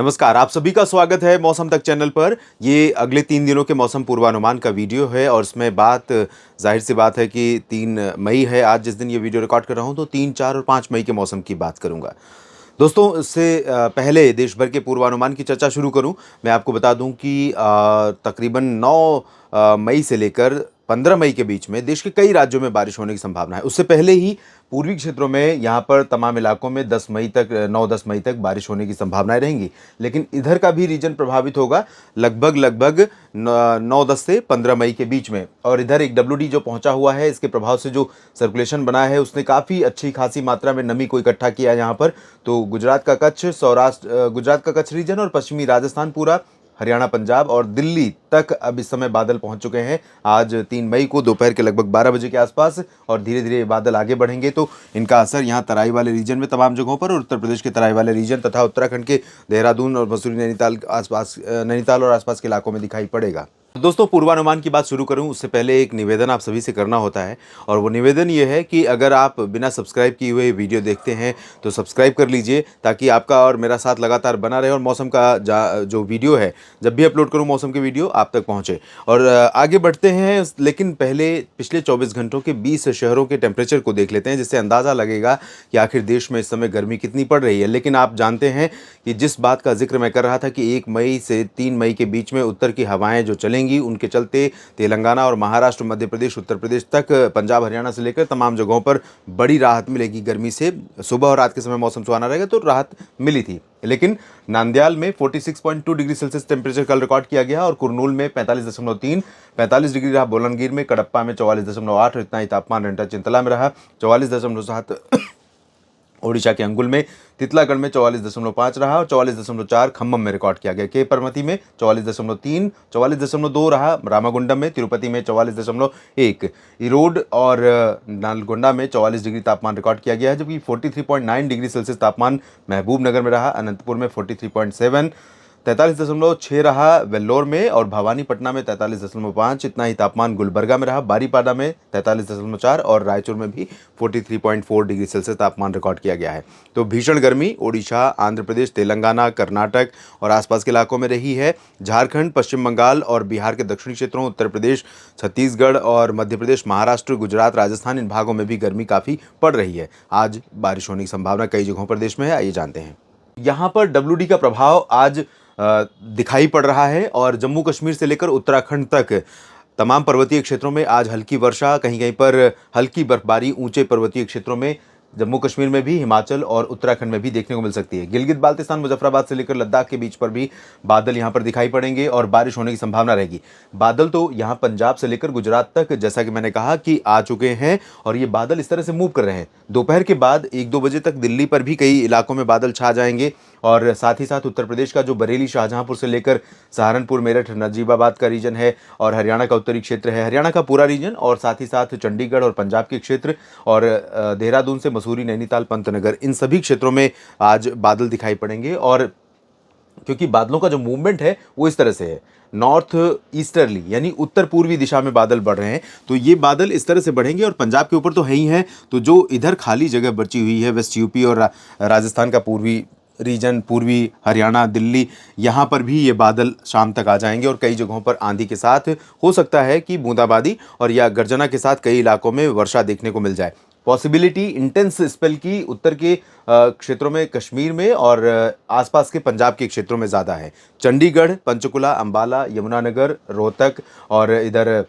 नमस्कार, आप सभी का स्वागत है मौसम तक चैनल पर। ये अगले 3 दिनों के मौसम पूर्वानुमान का वीडियो है और इसमें बात ज़ाहिर सी बात है कि 3 मई है आज जिस दिन ये वीडियो रिकॉर्ड कर रहा हूँ, तो 3, 4 और 5 मई के मौसम की बात करूँगा। दोस्तों, इससे पहले देश भर के पूर्वानुमान की चर्चा शुरू करूं, मैं आपको बता दूं कि तकरीबन 9 मई से लेकर 15 मई के बीच में देश के कई राज्यों में बारिश होने की संभावना है। उससे पहले ही पूर्वी क्षेत्रों में यहाँ पर तमाम इलाकों में 10 मई तक 9-10 मई तक बारिश होने की संभावनाएं रहेंगी। लेकिन इधर का भी रीजन प्रभावित होगा लगभग 9-10 से 15 मई के बीच में। और इधर एक डब्ल्यूडी जो पहुंचा हुआ है, इसके प्रभाव से जो सर्कुलेशन बना है उसने काफ़ी अच्छी खासी मात्रा में नमी को इकट्ठा किया यहाँ पर। तो गुजरात का कच्छ, गुजरात का कच्छ रीजन और पश्चिमी राजस्थान पूरा, हरियाणा, पंजाब और दिल्ली तक अब इस समय बादल पहुंच चुके हैं। आज 3 मई को दोपहर के लगभग 12 बजे के आसपास, और धीरे धीरे ये बादल आगे बढ़ेंगे तो इनका असर यहाँ तराई वाले रीजन में तमाम जगहों पर, और उत्तर प्रदेश के तराई वाले रीजन तथा उत्तराखंड के देहरादून और मसूरी, नैनीताल और आसपास के इलाकों में दिखाई पड़ेगा। दोस्तों, पूर्वानुमान की बात शुरू करूं उससे पहले एक निवेदन आप सभी से करना होता है, और वो निवेदन ये है कि अगर आप बिना सब्सक्राइब किए हुए वीडियो देखते हैं तो सब्सक्राइब कर लीजिए, ताकि आपका और मेरा साथ लगातार बना रहे और मौसम का जो वीडियो है, जब भी अपलोड करूं मौसम के वीडियो आप तक पहुंचे। और आगे बढ़ते हैं, लेकिन पहले पिछले 24 घंटों के 20 शहरों के टेम्परेचर को देख लेते हैं, जिससे अंदाज़ा लगेगा कि आखिर देश में इस समय गर्मी कितनी पड़ रही है। लेकिन आप जानते हैं कि जिस बात का जिक्र मैं कर रहा था कि 1 मई से 3 मई के बीच में उत्तर की हवाएं जो चलेंगी, उनके चलते तेलंगाना और महाराष्ट्र, मध्य प्रदेश, उत्तर प्रदेश तक, पंजाब, हरियाणा से लेकर तमाम जगहों पर बड़ी राहत मिलेगी गर्मी से। सुबह और रात के समय मौसम सुहाना रहेगा, तो राहत मिली थी। लेकिन नांदयाल में 46.2 डिग्री सेल्सियस टेम्परेचर कल रिकॉर्ड किया गया, और कुरनूल में 45.3, 45 डिग्री रहा बोलनगिर में, कडप्पा में 44.8, और इतना ही तापमान रंटा चिंतला में रहा। 44.7 ओडिशा के अंगुल में, तितलागढ़ में 44.5 रहा, और 44.4 खम्मम में रिकॉर्ड किया गया। के परमती में 44.3, 44.2 रहा। रामागुंडम में, तिरुपति में 44.1, इरोड और नालगोंडा में 44 डिग्री तापमान रिकॉर्ड किया गया है, जबकि 43.9 डिग्री सेल्सियस तापमान महबूब नगर में रहा। अनंतपुर में 43.7, 43.6 रहा वेल्लोर में, और भवानीपटना में 43.5, इतना ही तापमान गुलबर्गा में रहा। बारीपादा में 43.4, और रायचूर में भी 43.4 डिग्री सेल्सियस तापमान रिकॉर्ड किया गया है। तो भीषण गर्मी ओडिशा, आंध्र प्रदेश, तेलंगाना, कर्नाटक और आसपास के इलाकों में रही है। झारखंड, पश्चिम बंगाल और बिहार के दक्षिणी क्षेत्रों, उत्तर प्रदेश, छत्तीसगढ़ और मध्य प्रदेश, महाराष्ट्र, गुजरात, राजस्थान, इन भागों में भी गर्मी काफ़ी पड़ रही है। आज बारिश होने की संभावना कई जगहों पर देश में है, आइए जानते हैं। यहाँ पर डब्ल्यूडी का प्रभाव आज दिखाई पड़ रहा है, और जम्मू कश्मीर से लेकर उत्तराखंड तक तमाम पर्वतीय क्षेत्रों में आज हल्की वर्षा, कहीं कहीं पर हल्की बर्फबारी ऊंचे पर्वतीय क्षेत्रों में, जम्मू कश्मीर में भी, हिमाचल और उत्तराखंड में भी देखने को मिल सकती है। गिलगित बाल्टिस्तान, मुजफ्फराबाद से लेकर लद्दाख के बीच पर भी बादल यहां पर दिखाई पड़ेंगे और बारिश होने की संभावना रहेगी। बादल तो यहां पंजाब से लेकर गुजरात तक, जैसा कि मैंने कहा, कि आ चुके हैं, और ये बादल इस तरह से मूव कर रहे हैं। दोपहर के बाद 1-2 बजे तक दिल्ली पर भी कई इलाकों में बादल छा जाएंगे, और साथ ही साथ उत्तर प्रदेश का जो बरेली, शाहजहांपुर से लेकर सहारनपुर, मेरठ, नजीबाबाद का रीजन है, और हरियाणा का उत्तरी क्षेत्र है, हरियाणा का पूरा रीजन, और साथ ही साथ चंडीगढ़ और पंजाब के क्षेत्र, और देहरादून से मसूरी, नैनीताल, पंतनगर, इन सभी क्षेत्रों में आज बादल दिखाई पड़ेंगे। और क्योंकि बादलों का जो मूवमेंट है वो इस तरह से है, नॉर्थ ईस्टर्ली यानी उत्तर पूर्वी दिशा में बादल बढ़ रहे हैं, तो ये बादल इस तरह से बढ़ेंगे, और पंजाब के ऊपर तो है ही है, तो जो इधर खाली जगह बची हुई है, वेस्ट यूपी और राजस्थान का पूर्वी रीजन, पूर्वी हरियाणा, दिल्ली, यहाँ पर भी ये बादल शाम तक आ जाएंगे, और कई जगहों पर आंधी के साथ हो सकता है कि बूंदाबांदी और या गर्जना के साथ कई इलाकों में वर्षा देखने को मिल जाए। पॉसिबिलिटी इंटेंस स्पेल की उत्तर के क्षेत्रों में, कश्मीर में और आसपास के पंजाब के क्षेत्रों में ज़्यादा है। चंडीगढ़, पंचकुला, अंबाला, यमुनानगर, रोहतक और इधर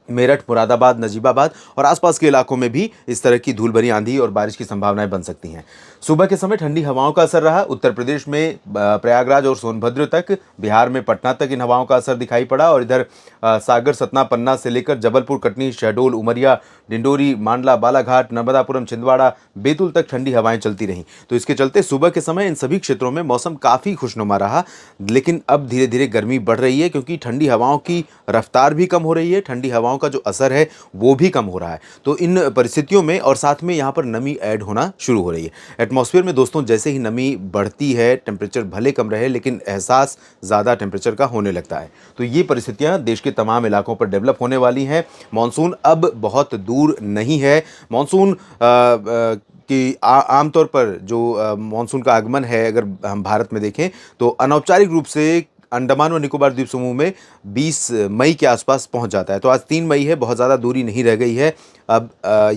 मेरठ, मुरादाबाद, नजीबाबाद और आसपास के इलाकों में भी इस तरह की धूल भरी आंधी और बारिश की संभावनाएं बन सकती हैं। सुबह के समय ठंडी हवाओं का असर रहा। उत्तर प्रदेश में प्रयागराज और सोनभद्र तक, बिहार में पटना तक इन हवाओं का असर दिखाई पड़ा, और इधर सागर, सतना, पन्ना से लेकर जबलपुर, कटनी, शहडोल, उमरिया, डिंडोरी, मांडला, बालाघाट, नर्मदापुरम, छिंदवाड़ा, बैतूल तक ठंडी हवाएं चलती रहीं। तो इसके चलते सुबह के समय इन सभी क्षेत्रों में मौसम काफ़ी खुशनुमा रहा। लेकिन अब धीरे धीरे गर्मी बढ़ रही है, क्योंकि ठंडी हवाओं की रफ्तार भी कम हो रही है, ठंडी हवाओं का जो असर है वो भी कम हो रहा है। तो इन परिस्थितियों में, और साथ में यहाँ पर नमी ऐड होना शुरू हो रही है एटमॉस्फेयर में। दोस्तों, जैसे ही नमी बढ़ती है, टेम्परेचर भले कम रहे लेकिन एहसास ज़्यादा टेम्परेचर का होने लगता है। तो ये परिस्थितियाँ देश के तमाम इलाकों पर डेवलप होने वाली हैं। मानसून अब बहुत दूर नहीं है। मानसून कि आमतौर पर जो मानसून का आगमन है, अगर हम भारत में देखें तो अनौपचारिक रूप से अंडमान और निकोबार द्वीप समूह में 20 मई के आसपास पहुंच जाता है। तो आज 3 मई है, बहुत ज़्यादा दूरी नहीं रह गई है। अब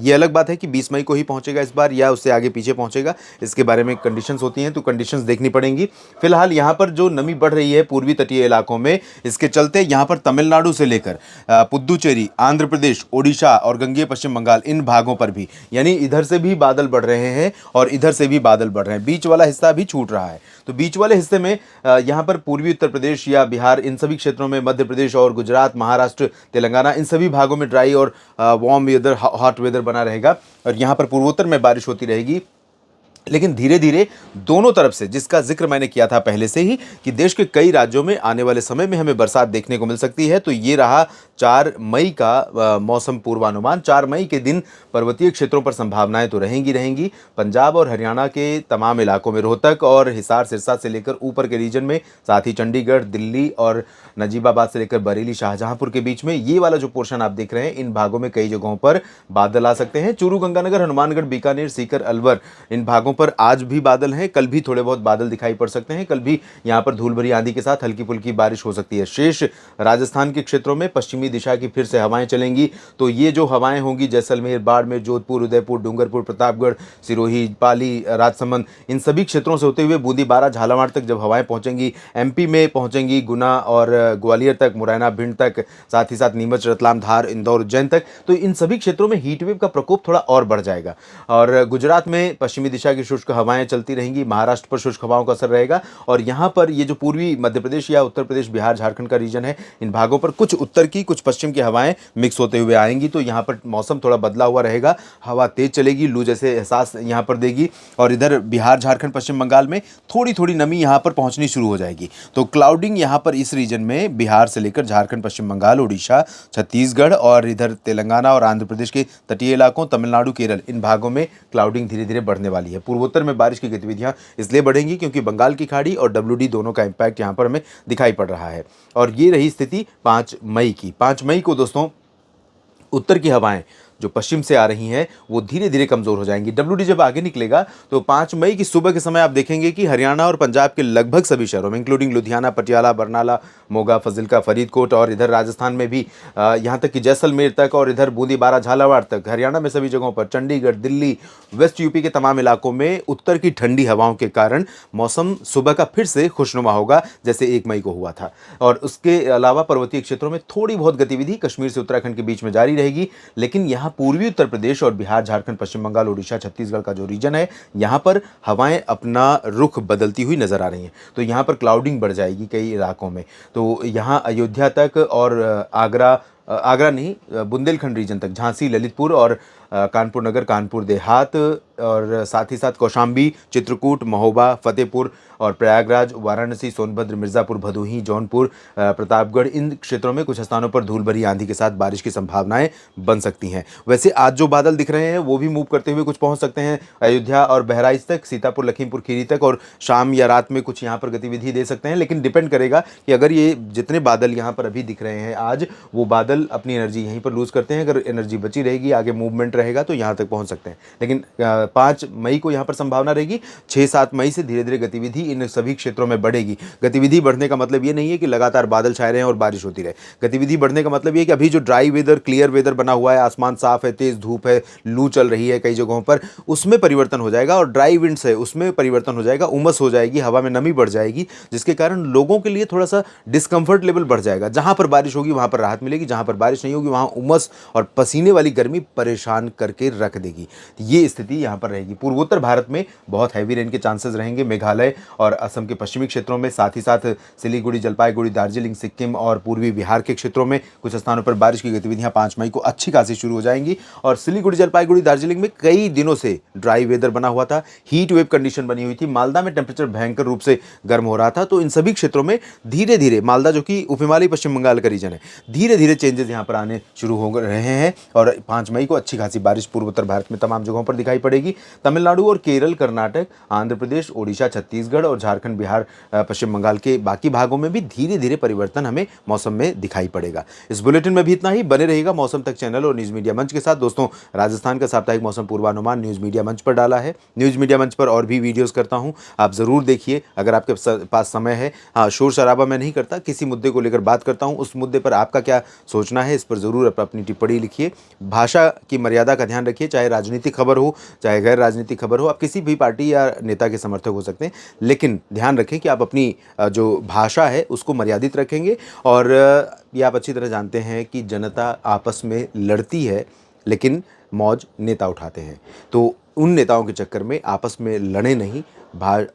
ये अलग बात है कि 20 मई को ही पहुंचेगा इस बार या उससे आगे पीछे पहुंचेगा, इसके बारे में कंडीशंस होती हैं, तो कंडीशंस देखनी पड़ेंगी। फिलहाल यहाँ पर जो नमी बढ़ रही है पूर्वी तटीय इलाकों में, इसके चलते यहाँ पर तमिलनाडु से लेकर पुद्दुचेरी, आंध्र प्रदेश, ओडिशा और गंगेय पश्चिम बंगाल, इन भागों पर भी, यानी इधर से भी बादल बढ़ रहे हैं और इधर से भी बादल बढ़ रहे हैं। बीच वाला हिस्सा भी छूट रहा है। तो बीच वाले हिस्से में यहाँ पर पूर्वी उत्तर प्रदेश या बिहार, इन सभी क्षेत्रों में, मध्य प्रदेश और गुजरात, महाराष्ट्र, तेलंगाना, इन सभी भागों में ड्राई और वार्म वेदर, हॉट वेदर बना रहेगा और यहाँ पर पूर्वोत्तर में बारिश होती रहेगी। लेकिन धीरे धीरे दोनों तरफ से, जिसका जिक्र मैंने किया था पहले से ही कि देश के कई राज्यों में आने वाले समय में हमें बरसात देखने को मिल सकती है, तो ये रहा 4 मई का मौसम पूर्वानुमान। 4 मई के दिन पर्वतीय क्षेत्रों पर संभावनाएं तो रहेंगी। पंजाब और हरियाणा के तमाम इलाकों में, रोहतक और हिसार, सिरसा से लेकर ऊपर के रीजन में, साथ ही चंडीगढ़, दिल्ली और नजीबाबाद से लेकर बरेली, शाहजहांपुर के बीच में, ये वाला जो पोर्शन आप देख रहे हैं, इन भागों में कई जगहों पर बादल आ सकते हैं। चूरू, गंगानगर, हनुमानगढ़, बीकानेर, सीकर, अलवर, इन भागों पर आज भी बादल हैं। कल भी थोड़े बहुत बादल दिखाई पड़ सकते हैं। कल भी यहाँ पर धूल भरी आंधी के साथ हल्की फुल्की बारिश हो सकती है। शेष राजस्थान के क्षेत्रों में पश्चिमी दिशा की फिर से हवाएं चलेंगी। तो ये जो हवाएं होंगी, जैसलमेर, बाड़मेर, जोधपुर, उदयपुर, डूंगरपुर, प्रतापगढ़, सिरोही, पाली, राजसमंद, इन सभी क्षेत्रों से होते हुए बूंदी, बारा, झालावाड़ तक जब हवाएं पहुंचेंगी, एमपी में पहुंचेंगी, गुना और ग्वालियर तक, मुरैना, भिंड तक, साथ ही साथ नीमच, रतलाम, धार, इंदौर, उज्जैन तक, तो इन सभी क्षेत्रों में हीट वेव का प्रकोप थोड़ा और बढ़ जाएगा। और गुजरात में पश्चिमी दिशा की शुष्क हवाएं चलती रहेंगी। महाराष्ट्र पर शुष्क हवाओं का असर रहेगा और यहाँ पर ये जो पूर्वी मध्य प्रदेश या उत्तर प्रदेश, बिहार, झारखंड का रीजन है, इन भागों पर कुछ उत्तर की, कुछ पश्चिम की हवाएं मिक्स होते हुए आएंगी। तो यहाँ पर मौसम थोड़ा बदला हुआ रहेगा। हवा तेज चलेगी, लू जैसे एहसास यहाँ पर देगी और इधर बिहार, झारखंड, पश्चिम बंगाल में थोड़ी थोड़ी नमी यहाँ पर पहुंचनी शुरू हो जाएगी। तो क्लाउडिंग यहाँ पर इस रीजन में बिहार से लेकर झारखंड, पश्चिम बंगाल, उड़ीसा, छत्तीसगढ़ और इधर तेलंगाना और आंध्र प्रदेश के तटीय इलाकों, तमिलनाडु, केरल, इन भागों में क्लाउडिंग धीरे धीरे बढ़ने वाली है। पूर्वोत्तर में बारिश की गतिविधियां इसलिए बढ़ेंगी क्योंकि बंगाल की खाड़ी और WD दोनों का इम्पैक्ट यहाँ पर हमें दिखाई पड़ रहा है। और ये रही स्थिति 5 मई की। 5 मई को दोस्तों उत्तर की हवाएं जो पश्चिम से आ रही हैं वो धीरे धीरे कमज़ोर हो जाएंगी। WD जब आगे निकलेगा तो 5 मई की सुबह के समय आप देखेंगे कि हरियाणा और पंजाब के लगभग सभी शहरों में, इंक्लूडिंग लुधियाना, पटियाला, बरनाला, मोगा, फजिल्का, फरीदकोट और इधर राजस्थान में भी यहाँ तक कि जैसलमेर तक और इधर बूंदी, बारा, झालावाड़ तक, हरियाणा में सभी जगहों पर, चंडीगढ़, दिल्ली, वेस्ट यूपी के तमाम इलाकों में उत्तर की ठंडी हवाओं के कारण मौसम सुबह का फिर से खुशनुमा होगा जैसे 1 मई को हुआ था। और उसके अलावा पर्वतीय क्षेत्रों में थोड़ी बहुत गतिविधि कश्मीर से उत्तराखंड के बीच में जारी रहेगी, लेकिन यहाँ पूर्वी उत्तर प्रदेश और बिहार, झारखंड, पश्चिम बंगाल, उड़ीसा, छत्तीसगढ़ का जो रीजन है, यहाँ पर हवाएं अपना रुख बदलती हुई नजर आ रही हैं। तो यहाँ पर क्लाउडिंग बढ़ जाएगी कई इलाकों में। तो यहाँ अयोध्या तक और आगरा नहीं, बुंदेलखंड रीजन तक, झांसी, ललितपुर और कानपुर नगर, कानपुर देहात और साथ ही साथ कौशाम्बी, चित्रकूट, महोबा, फतेहपुर और प्रयागराज, वाराणसी, सोनभद्र, मिर्ज़ापुर, भदोही, जौनपुर, प्रतापगढ़, इन क्षेत्रों में कुछ स्थानों पर धूल भरी आंधी के साथ बारिश की संभावनाएं बन सकती हैं। वैसे आज जो बादल दिख रहे हैं वो भी मूव करते हुए कुछ पहुंच सकते हैं अयोध्या और बहराइच तक, सीतापुर, लखीमपुर खीरी तक और शाम या रात में कुछ यहाँ पर गतिविधि दे सकते हैं। लेकिन डिपेंड करेगा कि अगर ये जितने बादल यहाँ पर अभी दिख रहे हैं आज, वो बादल अपनी एनर्जी यहीं पर लूज़ करते हैं, अगर एनर्जी बची रहेगी, आगे मूवमेंट रहेगा तो यहाँ तक पहुँच सकते हैं। लेकिन 5 मई को यहाँ पर संभावना रहेगी। 6-7 मई से धीरे धीरे गतिविधि इन सभी क्षेत्रों में बढ़ेगी। गतिविधि बढ़ने का मतलब ये नहीं है कि लगातार बादल छाए रहे और बारिश होती रहे। गतिविधि बढ़ने का मतलब ये है कि अभी जो ड्राई वेदर, क्लियर वेदर बना हुआ है, आसमान साफ है, तेज धूप है, लू चल रही है कई जगहों पर, उसमें परिवर्तन हो जाएगा और ड्राई विंड्स है उसमें परिवर्तन हो जाएगा, उमस हो जाएगी, हवा में नमी बढ़ जाएगी, जिसके कारण लोगों के लिए थोड़ा सा डिस्कंफर्ट लेवल बढ़ जाएगा। जहां पर बारिश होगी वहां पर राहत मिलेगी, जहां पर बारिश नहीं होगी वहां उमस और पसीने वाली गर्मी परेशान करके रख देगी। ये स्थिति यहां पर रहेगी। पूर्वोत्तर भारत में बहुत हैवी रेन के चांसेस रहेंगे, मेघालय और असम के पश्चिमी क्षेत्रों में, साथ ही साथ सिलीगुड़ी, जलपाईगुड़ी, दार्जिलिंग, सिक्किम और पूर्वी बिहार के क्षेत्रों में कुछ स्थानों पर बारिश की गतिविधियां 5 मई को अच्छी खासी शुरू हो जाएंगी। और सिलीगुड़ी, जलपाईगुड़ी, दार्जिलिंग में कई दिनों से ड्राई वेदर बना हुआ था, हीट वेव कंडीशन बनी हुई थी, मालदा में टेम्परेचर भयंकर रूप से गर्म हो रहा था। तो इन सभी क्षेत्रों में धीरे धीरे, मालदा जो कि उप हिमालयी पश्चिम बंगाल का रीजन है, धीरे धीरे चेंजेस यहाँ पर आने शुरू हो रहे हैं और 5 मई को अच्छी खासी बारिश पूर्वोत्तर भारत में तमाम जगहों पर दिखाई पड़ेगी। तमिलनाडु और केरल, कर्नाटक, आंध्र प्रदेश, ओडिशा, छत्तीसगढ़ और झारखंड, बिहार, पश्चिम बंगाल के बाकी भागों में भी धीरे धीरे परिवर्तन हमें मौसम में दिखाई पड़ेगा। इस बुलेटिन में भी इतना ही। बने रहिएगा मौसम तक चैनल और न्यूज़ मीडिया मंच के साथ। दोस्तों, राजस्थान का साप्ताहिक मौसम पूर्वानुमान न्यूज़ मीडिया मंच पर डाला है। न्यूज़ मीडिया मंच पर और भी वीडियोस करता हूं, आप ज़रूर देखिए अगर आपके पास समय है। हाँ, शोर शराबा मैं नहीं करता, किसी मुद्दे को लेकर बात करता हूं, उस मुद्दे पर आपका क्या सोचना है इस पर ज़रूर अपनी टिप्पणी लिखिए। भाषा की मर्यादा का ध्यान रखिए, चाहे राजनीतिक खबर हो चाहे गैर राजनीतिक खबर हो। आप किसी भी पार्टी या नेता के समर्थक हो सकते हैं, लेकिन ध्यान रखें कि आप अपनी जो भाषा है उसको मर्यादित रखेंगे। और ये आप अच्छी तरह जानते हैं कि जनता आपस में लड़ती है, लेकिन मौज नेता उठाते हैं। तो उन नेताओं के चक्कर में आपस में लड़े नहीं,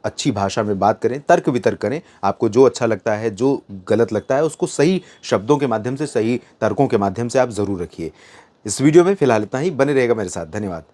अच्छी भाषा में बात करें, तर्क वितर्क करें। आपको जो अच्छा लगता है, जो गलत लगता है, उसको सही शब्दों के माध्यम से, सही तर्कों के माध्यम से आप ज़रूर रखिए। इस वीडियो में फ़िलहाल इतना ही। बने रहेगा मेरे साथ। धन्यवाद।